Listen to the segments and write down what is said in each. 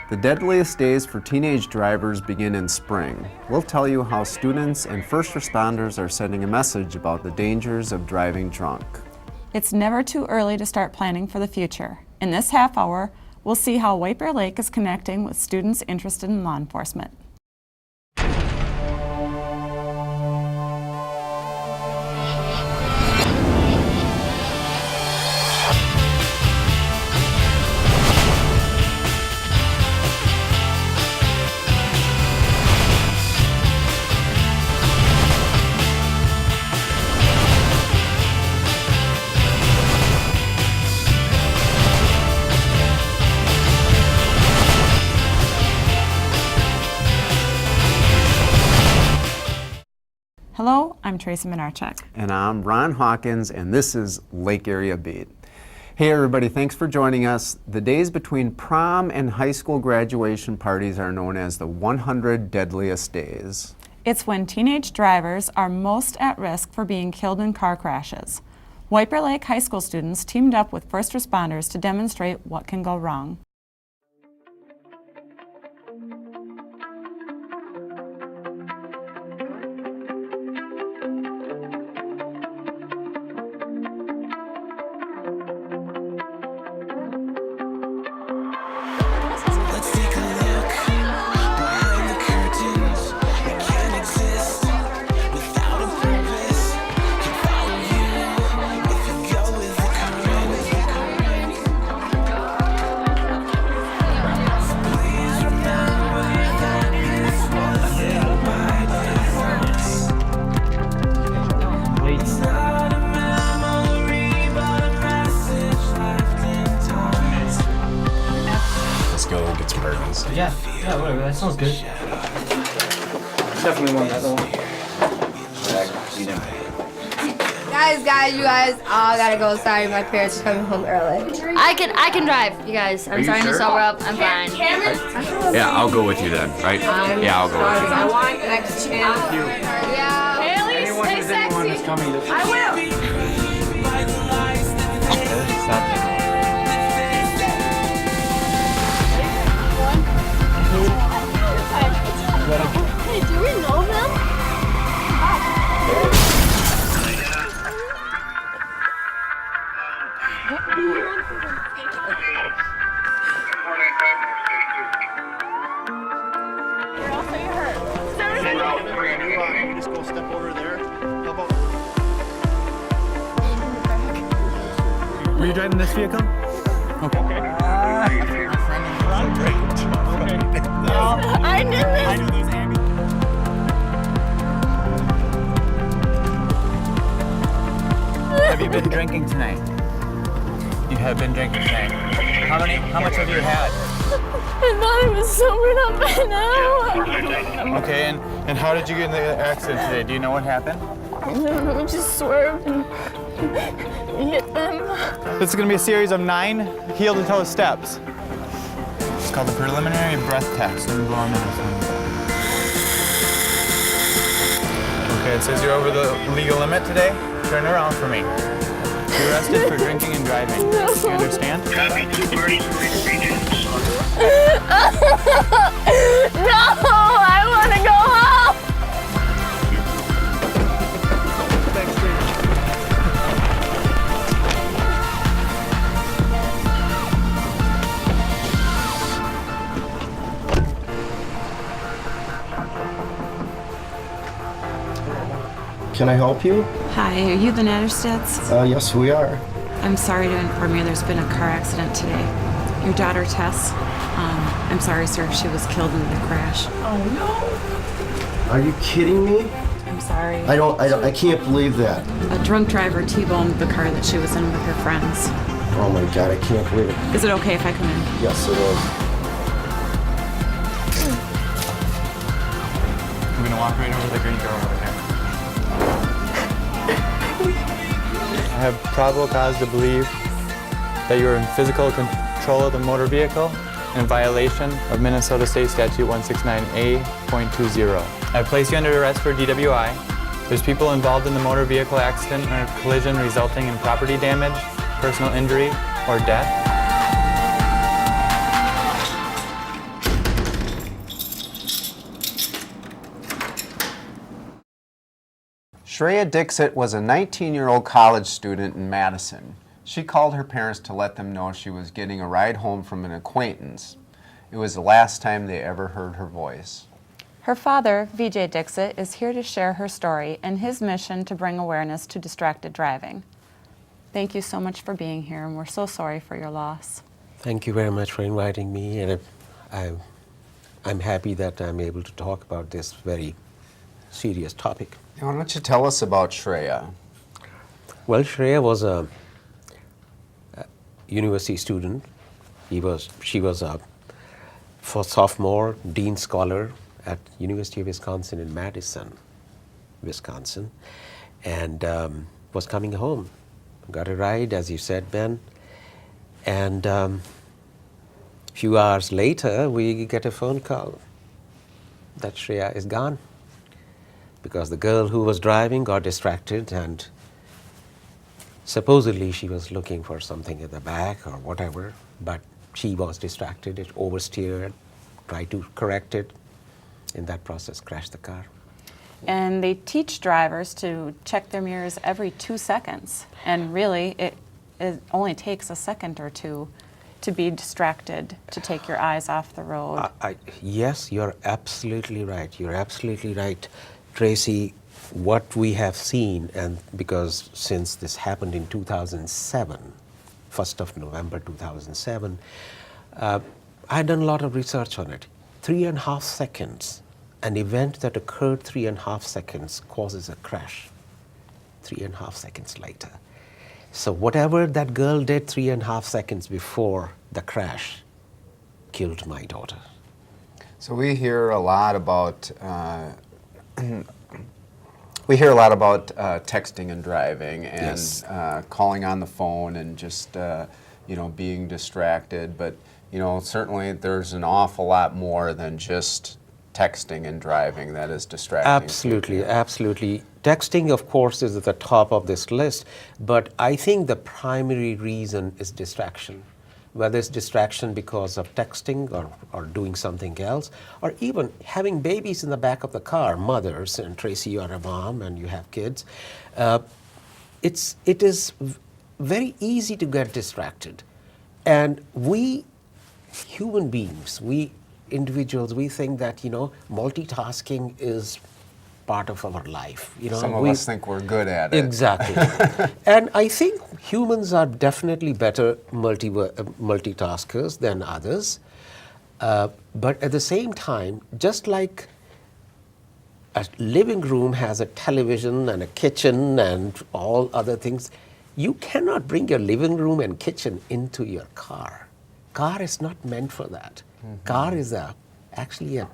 The deadliest days for teenage drivers begin in spring. We'll tell you how students and first responders are sending a message about the dangers of driving drunk. It's never too early to start planning for the future. In this half hour, we'll see how White Bear Lake is connecting with students interested in law enforcement. Hello, I'm Tracy Minarchuk. And I'm Ron Hawkins, and this is Lake Area Beat. Hey everybody, thanks for joining us. The days between prom and high school graduation parties are known as the 100 Deadliest Days. It's when teenage drivers are most at risk for being killed in car crashes. White Bear Lake high school students teamed up with first responders to demonstrate what can go wrong. Yeah, whatever, that sounds good. Definitely want that though. Guys, you guys all gotta go. Sorry, my parents are coming home early. I can drive, you guys. I'm starting to sober up. I'm fine. Yeah, I'll go with you then, right? Yeah, I'll go with you. I want next chance. Yeah. Haley, stay sexy. I will. Hey, do we know them? Just go step over there. How about? Were you driving this vehicle? Okay. I knew this. I know those Amy. Have you been drinking tonight? You have been drinking tonight. How much have you had? I thought I was sobered up by now. Okay, and how did you get in the accident today? Do you know what happened? I don't know, just swerved and hit them. This is going to be a series of 9 heel-to-toe steps. It's called the preliminary breath test. Let me blow on that. Okay, it says you're over the legal limit today. Turn around for me. You're arrested for drinking and driving. No. You understand? No, I want to go home. Can I help you? Hi, are you the Natterstedts? Yes, we are. I'm sorry to inform you there's been a car accident today. Your daughter, Tess, I'm sorry, sir, she was killed in the crash. Are you kidding me? I'm sorry. I can't believe that. A drunk driver T-boned the car that she was in with her friends. Oh my God, I can't believe it. Is it okay if I come in? Yes, it is. We're going to walk right over the green door over there. I have probable cause to believe that you are in physical control of the motor vehicle in violation of Minnesota State Statute 169A.20. I place you under arrest for DWI. There's people involved in the motor vehicle accident or collision resulting in property damage, personal injury, or death. Shreya Dixit was a 19-year-old college student in Madison. She called her parents to let them know she was getting a ride home from an acquaintance. It was the last time they ever heard her voice. Her father, Vijay Dixit, is here to share her story and his mission to bring awareness to distracted driving. Thank you so much for being here, and we're so sorry for your loss. Thank you very much for inviting me, and I'm happy that I'm able to talk about this very serious topic. Why don't you tell us about Shreya? Well, Shreya was a university student. She was a sophomore Dean Scholar at University of Wisconsin in Madison, Wisconsin, and was coming home. Got a ride, as you said, Ben, and a few hours later, we get a phone call that Shreya is gone because the girl who was driving got distracted, and supposedly she was looking for something at the back or whatever, but she was distracted, it oversteered, tried to correct it, in that process crashed the car. And they teach drivers to check their mirrors every 2 seconds. And really, it only takes a second or two to be distracted, to take your eyes off the road. Yes, you're absolutely right. You're absolutely right, Tracy. What we have seen, and because since this happened in 2007, 1st of November 2007, I've done a lot of research on it. 3.5 seconds. An event that occurred 3.5 seconds causes a crash 3.5 seconds later. So whatever that girl did 3.5 seconds before the crash killed my daughter. So we hear a lot about texting and driving, and Yes. calling on the phone, and just being distracted. But certainly there's an awful lot more than just texting and driving that is distracting. Absolutely, absolutely. Texting, of course, is at the top of this list, but I think the primary reason is distraction. Whether it's distraction because of texting or doing something else, or even having babies in the back of the car, mothers, and Tracy, you are a mom and you have kids. It is very easy to get distracted. And we human beings, we individuals, we think that, multitasking is part of our life. Some of us think we're good at it. Exactly. And I think humans are definitely better multitaskers than others. But at the same time, just like a living room has a television and a kitchen and all other things, you cannot bring your living room and kitchen into your car. Car is not meant for that. Car is actually a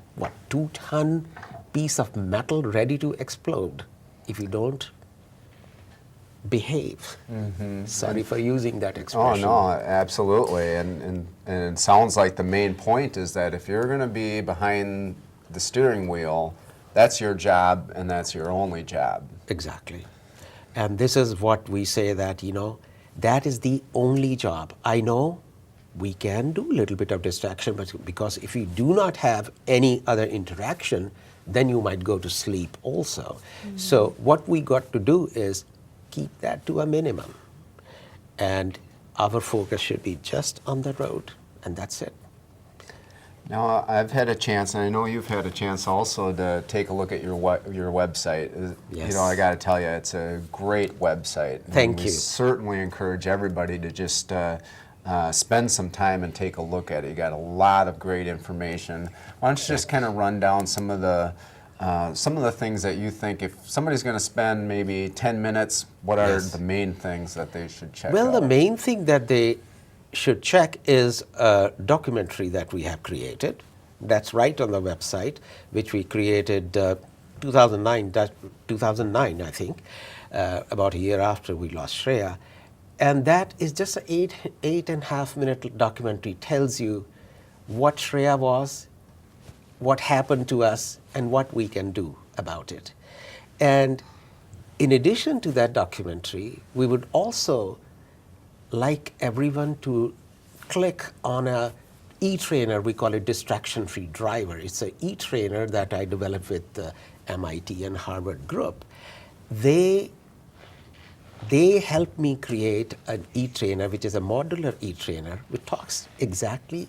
2-ton piece of metal ready to explode if you don't behave. Sorry for using that expression. Oh, no, absolutely. And it sounds like the main point is that if you're going to be behind the steering wheel, that's your job and that's your only job. Exactly. And this is what we say that, that is the only job. I know we can do a little bit of distraction, but because if you do not have any other interaction, then you might go to sleep also. So what we got to do is keep that to a minimum. And our focus should be just on the road, and that's it. Now, I've had a chance, and I know you've had a chance also, to take a look at your website. Yes. I got to tell you, it's a great website. Thank We you. certainly encourage everybody to just spend some time and take a look at it. You got a lot of great information. Why don't you just kind of run down some of the things that you think, if somebody's going to spend maybe 10 minutes, what are Yes. the main things that they should check Well, out? the main thing that they should check is a documentary that we have created. That's right on the website, which we created 2009, I think, about a year after we lost Shreya. And that is just an 8.5-minute documentary. Tells you what Shreya was, what happened to us, and what we can do about it. And in addition to that documentary, we would also like everyone to click on a e-trainer. We call it Distraction-Free Driver. It's an e-trainer that I developed with the MIT and Harvard group. they helped me create an e-trainer, which is a modular e-trainer, which talks exactly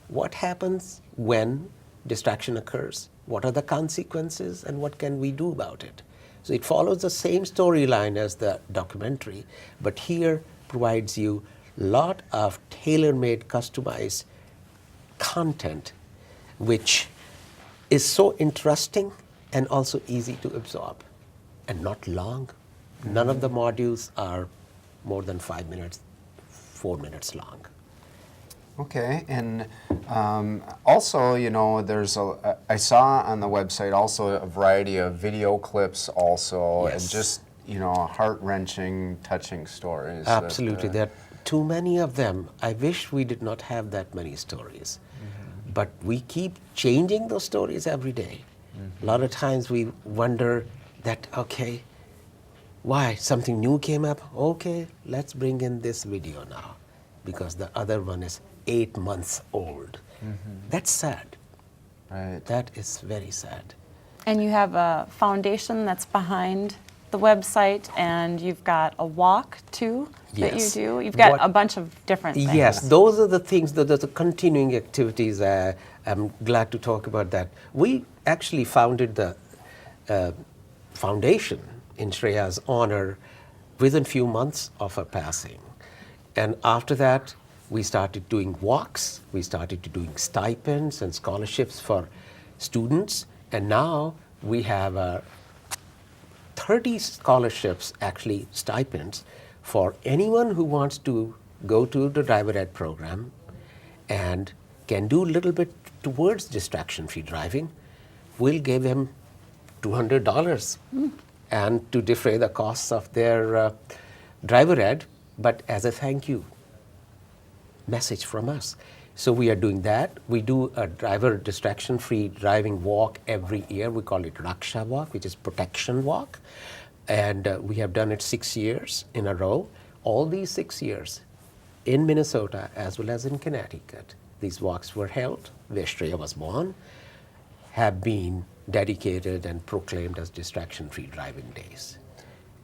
what happens when distraction occurs, what are the consequences, and what can we do about it. So it follows the same storyline as the documentary, but here provides you a lot of tailor-made, customized content, which is so interesting and also easy to absorb and not long. None of the modules are more than 5 minutes, 4 minutes long. Okay, and also, you know, I saw on the website also a variety of video clips also, Yes. and just, you know, heart-wrenching, touching stories. Absolutely. There are too many of them. I wish we did not have that many stories. But we keep changing those stories every day. A lot of times we wonder that, okay, why? Something new came up? Okay, let's bring in this video now, because the other one is 8 months old. That's sad. Right. That is very sad. And you have a foundation that's behind the website, and you've got a walk too that you Yes. do. You've got What- a bunch of different things. Yes, those are the things, those are the continuing activities. I'm glad to talk about that. We actually founded the foundation in Shreya's honor within few months of her passing. And after that, we started doing walks, we started doing stipends and scholarships for students, and now we have 30 scholarships, actually stipends, for anyone who wants to go to the driver ed program and can do a little bit towards distraction-free driving. We'll give him $200 and to defray the costs of their driver ed, but as a thank you message from us. So we are doing that. We do a driver distraction-free driving walk every year. We call it Raksha Walk, which is protection walk. And we have done it 6 years in a row. All these 6 years in Minnesota as well as in Connecticut, these walks were held, where Shreya was born, have been dedicated and proclaimed as distraction-free driving days.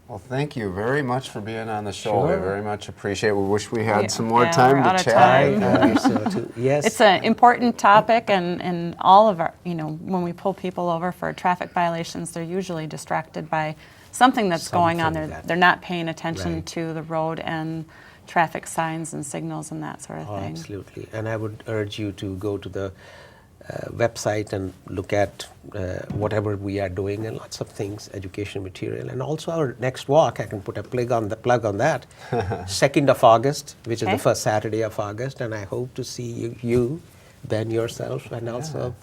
Well, thank you very much for being on the show. Sure. We very much appreciate it. We wish we had Yeah. some more Yeah, time we're to out of chat. time. I so too. Yes. It's an important topic, and all of our, you know, when we pull people over for traffic violations, they're usually distracted by something that's going on. Something that- They're not paying attention Right. to the road and traffic signs and signals and that sort of Oh, thing. absolutely. And I would urge you to go to the website and look at whatever we are doing and lots of things, education material. And also our next walk, I can put a plug on that, 2nd of August, which is Okay. the first Saturday of August. And I hope to see you Ben, yourself, and also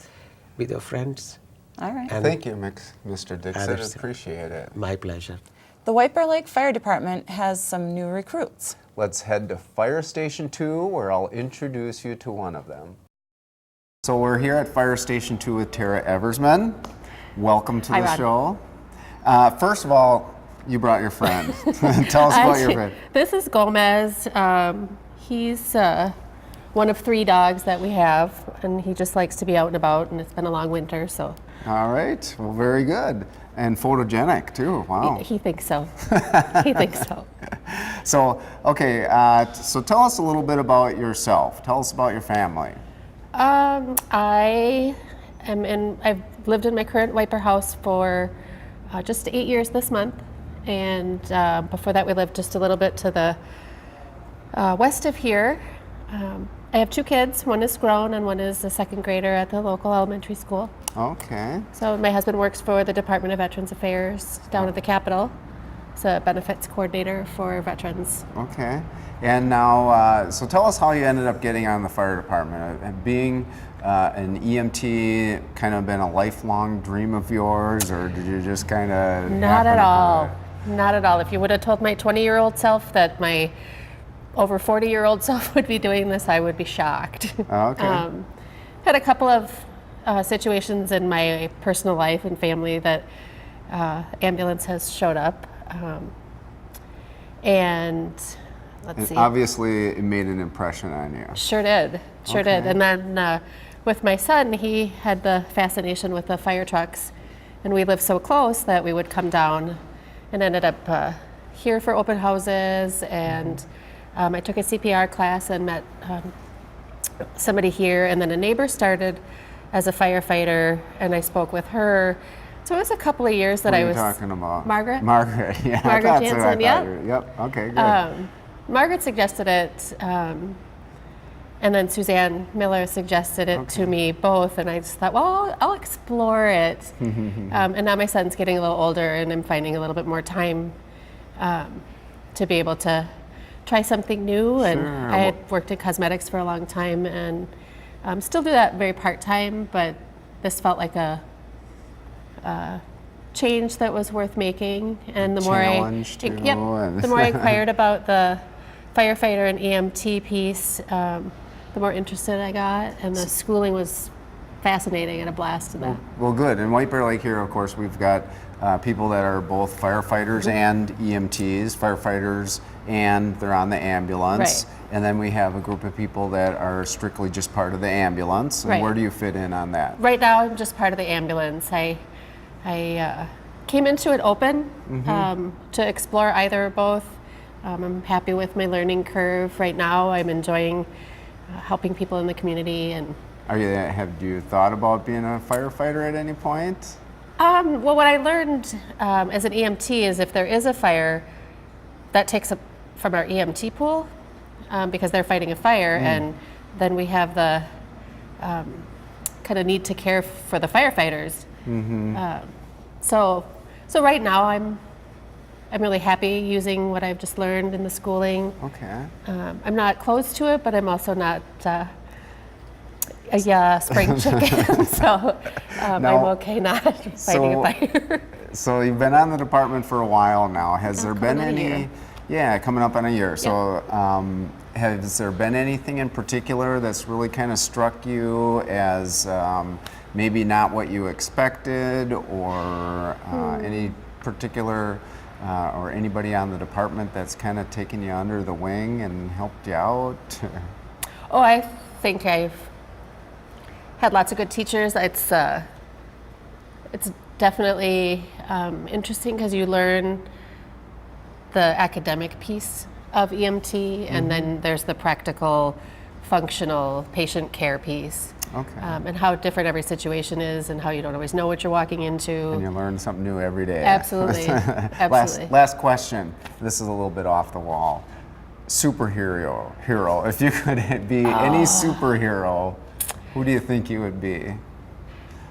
with your friends. All right. And Thank you, Mr. Dixon. Others. Appreciate it. my pleasure. The White Bear Lake Fire Department has some new recruits. Let's head to Fire Station 2, where I'll introduce you to one of them. So we're here at Fire Station 2 with Tara Eversman. Welcome to Hi, the Rod. show. First of all, you brought your friend. Tell us about your friend. This is Gomez. He's one of 3 dogs that we have, and he just likes to be out and about, and it's been a long winter, so All right. Well, very good. And photogenic, too. Wow. he thinks so. He thinks so. So, okay, so tell us a little bit about yourself. Tell us about your family. I've lived in my current White Bear house for just 8 years this month, and before that we lived just a little bit to the west of here. I have 2 kids. One is grown and one is a 2nd grader at the local elementary school. Okay. So my husband works for the Department of Veterans Affairs down at the Capitol. He's a benefits coordinator for veterans. Okay. And now, so tell us how you ended up getting on the fire department. Being an EMT kind of been a lifelong dream of yours, or did you just kind of Not at all. Not at all. If you would have told my 20-year-old self that my over 40-year-old self would be doing this, I would be shocked. Okay. Had a couple of situations in my personal life and family that ambulance has showed up. And let's And see. obviously, it made an impression on you. Sure did. Sure did. Okay. And then with my son, he had the fascination with the fire trucks. And we lived so close that we would come down and ended up here for open houses, and I took a CPR class and met somebody here, and then a neighbor started as a firefighter, and I spoke with her. So it was a couple of years that What I are you was talking about? Margaret. Margaret, yeah. I Margaret thought so. I Jansen, thought yeah. you were- Yep, okay, good. Margaret suggested it, and then Suzanne Miller suggested it to me both, and I just thought, well, I'll explore it. And now my son's getting a little older, and I'm finding a little bit more time to be able to try something new. And Sure. I had worked in cosmetics for a long time, and still do that very part-time, but this felt like a change that was worth making. And the more Challenge, too, and- the more I inquired about the firefighter and EMT piece, the more interested I got, and the schooling was fascinating and a blast to that. Well, good. In White Bear Lake here, of course, we've got people that are both firefighters and EMTs, firefighters, and they're on the ambulance. Right. And then we have a group of people that are strictly just part of the ambulance. And Right. where do you fit in on that? Right now, I'm just part of the ambulance. I came into it open to explore either or both. I'm happy with my learning curve right now. I'm enjoying helping people in the community. And Have you thought about being a firefighter at any point? well, what I learned as an EMT is if there is a fire, that takes up from our EMT pool because they're fighting a fire, and then we have the kind of need to care for the firefighters. So right now I'm really happy using what I've just learned in the schooling. Okay. I'm not close to it, but I'm also not a spring chicken, so I'm Now, okay not fighting a fire. So you've been on the department for a while now. Has there been coming on a any? year. Yeah, coming up on a year. So has there been anything in particular that's really kind of struck you as maybe not what you expected, or any particular or anybody on the department that's kind of taken you under the wing and helped you out? Oh, I think I've had lots of good teachers. It's definitely interesting because you learn the academic piece of EMT, and then there's the practical, functional patient care piece. Okay. And how different every situation is, and how you don't always know what you're walking into. And you learn something new every day. Absolutely. Absolutely. Last question. This is a little bit off the wall. Hero. If you could be any superhero, who do you think you would be?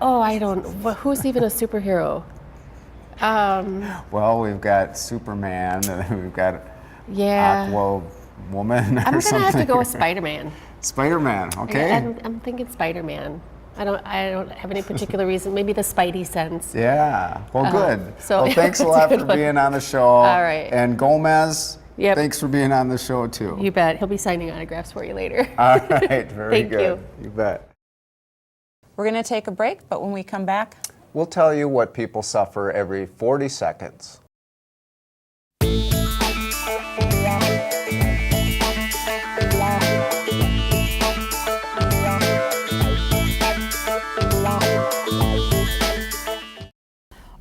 Oh, I don't. Who's even a superhero? Well, we've got Superman, and then we've got Yeah. Aqua Woman. I'm gonna have to go with Spider-Man. Spider-Man. Okay. I'm thinking Spider-Man. I don't have any particular reason. Maybe the Spidey sense. Yeah. Well, good. so- Well, thanks a That's a lot good for one. being on the show. All right. And Gomez. Yep. Thanks for being on the show too. You bet. He'll be signing autographs for you later. All right. Very Thank good. you. You bet. We're going to take a break, but when we come back, We'll tell you what people suffer every 40 seconds.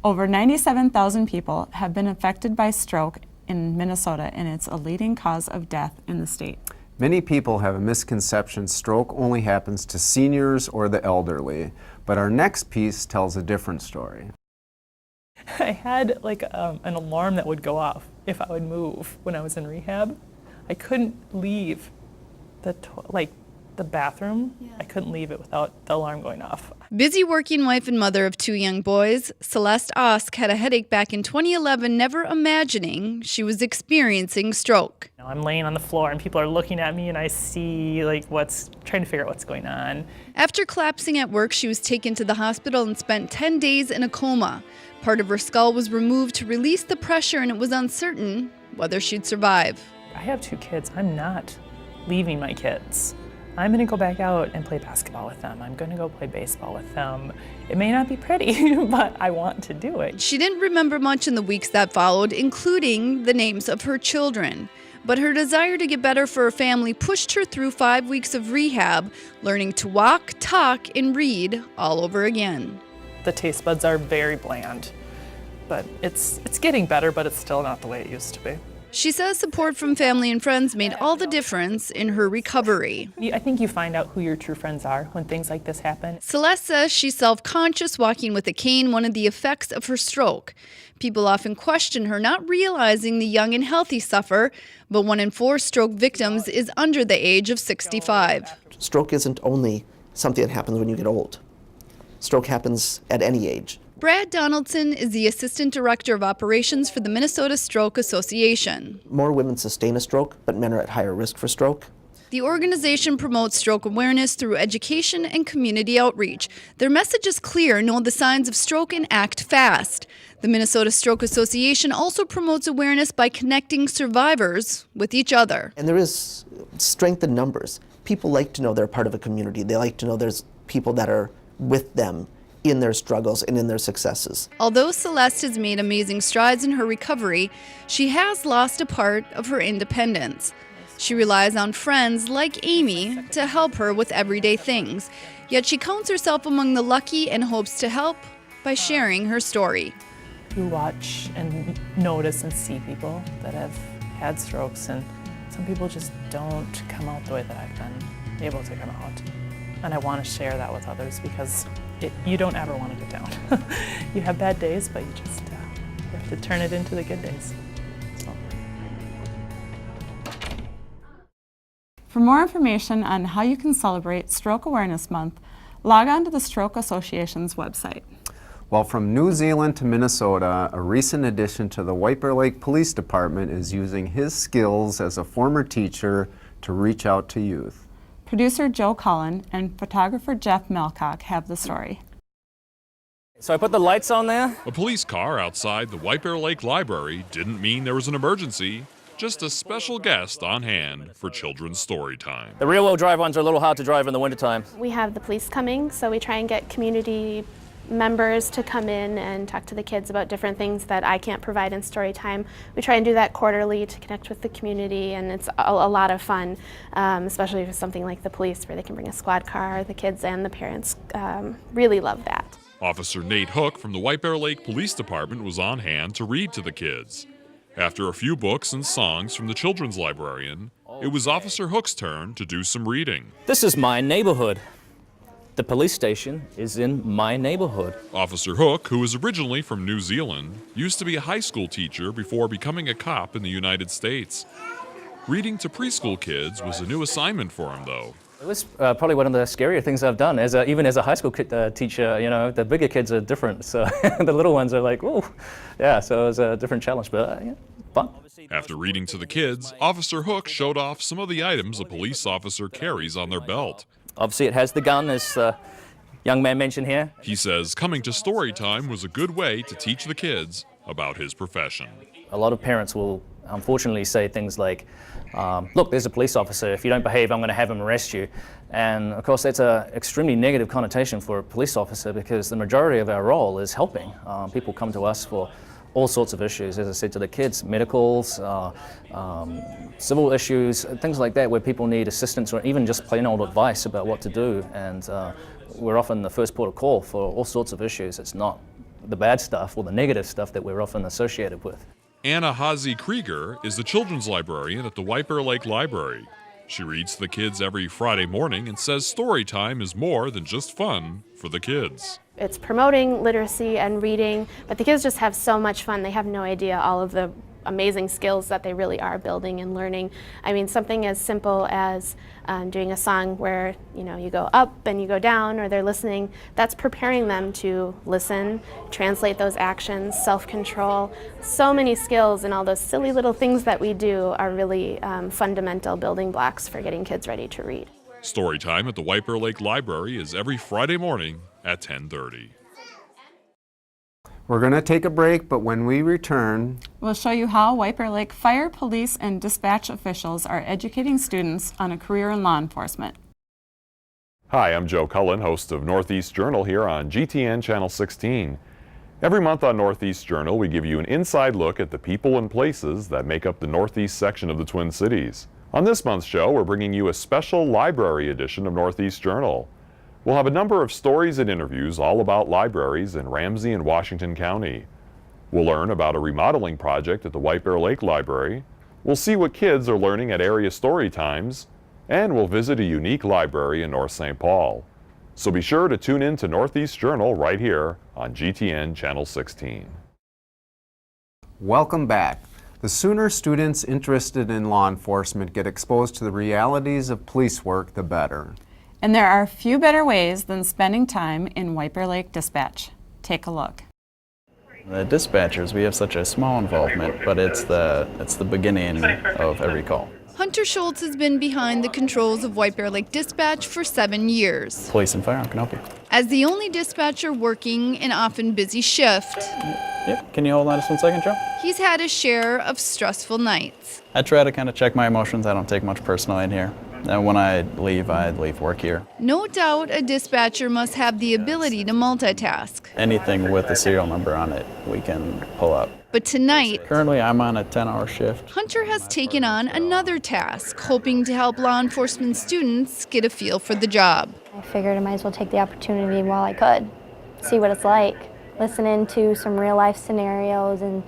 over 97,000 people have been affected by stroke in Minnesota, and it's a leading cause of death in the state. Many people have a misconception stroke only happens to seniors or the elderly, but our next piece tells a different story. I had like an alarm that would go off if I would move when I was in rehab. I couldn't leave the bathroom. I couldn't leave it without the alarm going off. Busy working wife and mother of 2 young boys, Celeste Osk had a headache back in 2011, never imagining she was experiencing stroke. I'm laying on the floor and people are looking at me and I see trying to figure out what's going on. After collapsing at work, she was taken to the hospital and spent 10 days in a coma. Part of her skull was removed to release the pressure, and it was uncertain whether she'd survive. I have 2 kids. I'm not leaving my kids. I'm going to go back out and play basketball with them. I'm going to go play baseball with them. It may not be pretty, but I want to do it. She didn't remember much in the weeks that followed, including the names of her children. But her desire to get better for her family pushed her through 5 weeks of rehab, learning to walk, talk, and read all over again. The taste buds are very bland. But it's getting better, but it's still not the way it used to be. She says support from family and friends made all the difference in her recovery. I think you find out who your true friends are when things like this happen. Celeste says she's self-conscious walking with a cane, one of the effects of her stroke. People often question her, not realizing the young and healthy suffer, but 1 in 4 stroke victims is under the age of 65. Stroke isn't only something that happens when you get old. Stroke happens at any age. Brad Donaldson is the Assistant Director of Operations for the Minnesota Stroke Association. More women sustain a stroke, but men are at higher risk for stroke. The organization promotes stroke awareness through education and community outreach. Their message is clear: know the signs of stroke and act fast. The Minnesota Stroke Association also promotes awareness by connecting survivors with each other. And there is strength in numbers. People like to know they're part of a community. They like to know there's people that are with them in their struggles and in their successes. Although Celeste has made amazing strides in her recovery, she has lost a part of her independence. She relies on friends like Amy to help her with everyday things, yet she counts herself among the lucky and hopes to help by sharing her story. You watch and notice and see people that have had strokes, and some people just don't come out the way that I've been able to come out. And I want to share that with others because you don't ever want to get down. You have bad days, but you just you have to turn it into the good days. So. For more information on how you can celebrate Stroke Awareness Month, log on to the Stroke Association's website. Well, from New Zealand to Minnesota, a recent addition to the White Bear Lake Police Department is using his skills as a former teacher to reach out to youth. Producer Joe Cullen and photographer Jeff Melcock have the story. So I put the lights on there. A police car outside the White Bear Lake Library didn't mean there was an emergency, just a special guest on hand for children's story time. The rear-wheel drive ones are a little hard to drive in the wintertime. We have the police coming, so we try and get community members to come in and talk to the kids about different things that I can't provide in story time. We try and do that quarterly to connect with the community, and it's a lot of fun, especially for something like the police where they can bring a squad car. The kids and the parents really love that. Officer Nate Hook from the White Bear Lake Police Department was on hand to read to the kids. After a few books and songs from the children's librarian, it was Officer Hook's turn to do some reading. This is my neighborhood. The police station is in my neighborhood. Officer Hook, who is originally from New Zealand, used to be a high school teacher before becoming a cop in the United States. Reading to preschool kids was a new assignment for him, though. It was probably one of the scarier things I've done. Even as a high school teacher, you know, the bigger kids are different, so the little ones are like, whoa. Yeah, so it was a different challenge, but yeah, fun. After reading to the kids, Officer Hook showed off some of the items a police officer carries on their belt. Obviously, it has the gun, as the young man mentioned here. He says coming to story time was a good way to teach the kids about his profession. A lot of parents will unfortunately say things like, look, there's a police officer. If you don't behave, I'm going to have him arrest you. And of course, that's an extremely negative connotation for a police officer because the majority of our role is helping. People come to us for all sorts of issues, as I said to the kids, medicals, civil issues, things like that where people need assistance or even just plain old advice about what to do. And we're often the first port of call for all sorts of issues. It's not the bad stuff or the negative stuff that we're often associated with. Anna Hazy Krieger is the children's librarian at the White Bear Lake Library. She reads to the kids every Friday morning and says story time is more than just fun for the kids. It's promoting literacy and reading, but the kids just have so much fun. They have no idea all of the amazing skills that they really are building and learning. I mean, something as simple as doing a song where you go up and you go down, or they're listening, that's preparing them to listen, translate those actions, self-control. So many skills and all those silly little things that we do are really fundamental building blocks for getting kids ready to read. Storytime at the White Bear Lake Library is every Friday morning at 10:30. We're going to take a break, but when we return, we'll show you how White Bear Lake fire, police, and dispatch officials are educating students on a career in law enforcement. Hi, I'm Joe Cullen, host of Northeast Journal here on GTN Channel 16. Every month on Northeast Journal, we give you an inside look at the people and places that make up the Northeast section of the Twin Cities. On this month's show, we're bringing you a special library edition of Northeast Journal. We'll have a number of stories and interviews all about libraries in Ramsey and Washington County. We'll learn about a remodeling project at the White Bear Lake Library. We'll see what kids are learning at area story times, and we'll visit a unique library in North St. Paul. So be sure to tune in to Northeast Journal right here on GTN Channel 16. Welcome back. The sooner students interested in law enforcement get exposed to the realities of police work, the better. And there are few better ways than spending time in White Bear Lake Dispatch. Take a look. The dispatchers, we have such a small involvement, but it's the beginning of every call. Hunter Schultz has been behind the controls of White Bear Lake Dispatch for 7 years. Police and fire, I can help you. As the only dispatcher working an often busy shift, Yep, can you hold on just 1 second, Joe? he's had a share of stressful nights. I try to kind of check my emotions. I don't take much personal in here. And when I leave work here. No doubt a dispatcher must have the ability to multitask. Anything with a serial number on it, we can pull up. But tonight, Currently, I'm on a 10-hour shift. Hunter has taken on another task, hoping to help law enforcement students get a feel for the job. I figured I might as well take the opportunity while I could, see what it's like, listen into some real life scenarios and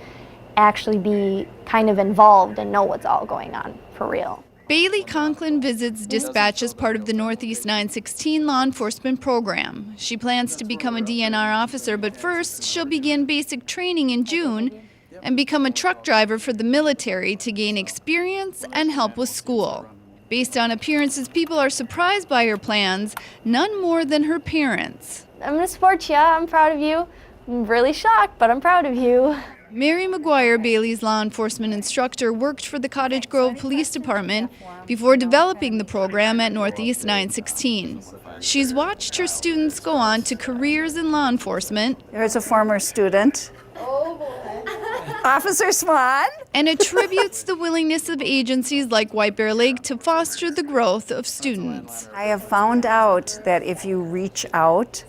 actually be kind of involved and know what's all going on for real. Bailey Conklin visits dispatch as part of the Northeast 916 law enforcement program. She plans to become a DNR officer, but first she'll begin basic training in June and become a truck driver for the military to gain experience and help with school. Based on appearances, people are surprised by her plans, none more than her parents. I'm gonna support you, I'm proud of you. I'm really shocked, but I'm proud of you. Mary McGuire, Bailey's law enforcement instructor, worked for the Cottage Grove Police Department before developing the program at Northeast 916. She's watched her students go on to careers in law enforcement. There's a former student, Officer Swan, and attributes the willingness of agencies like White Bear Lake to foster the growth of students. I have found out that if you reach out,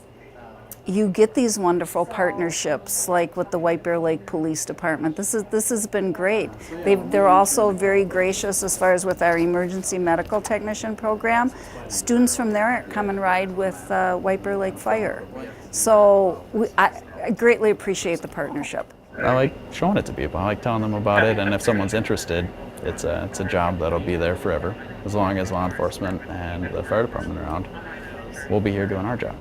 you get these wonderful partnerships, like with the White Bear Lake Police Department. This has been great. They're also very gracious as far as with our emergency medical technician program. Students from there come and ride with White Bear Lake Fire. So I greatly appreciate the partnership. I like showing it to people. I like telling them about it, and if someone's interested, it's a job that'll be there forever. As long as law enforcement and the fire department are around, we'll be here doing our job.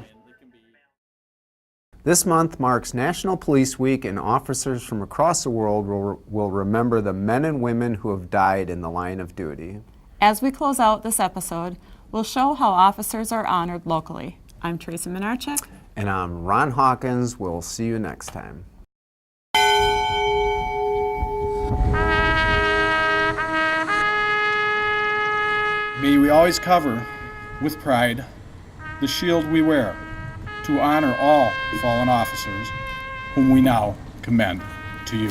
This month marks National Police Week, and officers from across the world will remember the men and women who have died in the line of duty. As we close out this episode, we'll show how officers are honored locally. I'm Teresa Minarchik. And I'm Ron Hawkins. We'll see you next time. May we always cover, with pride, the shield we wear, to honor all fallen officers whom we now commend to you.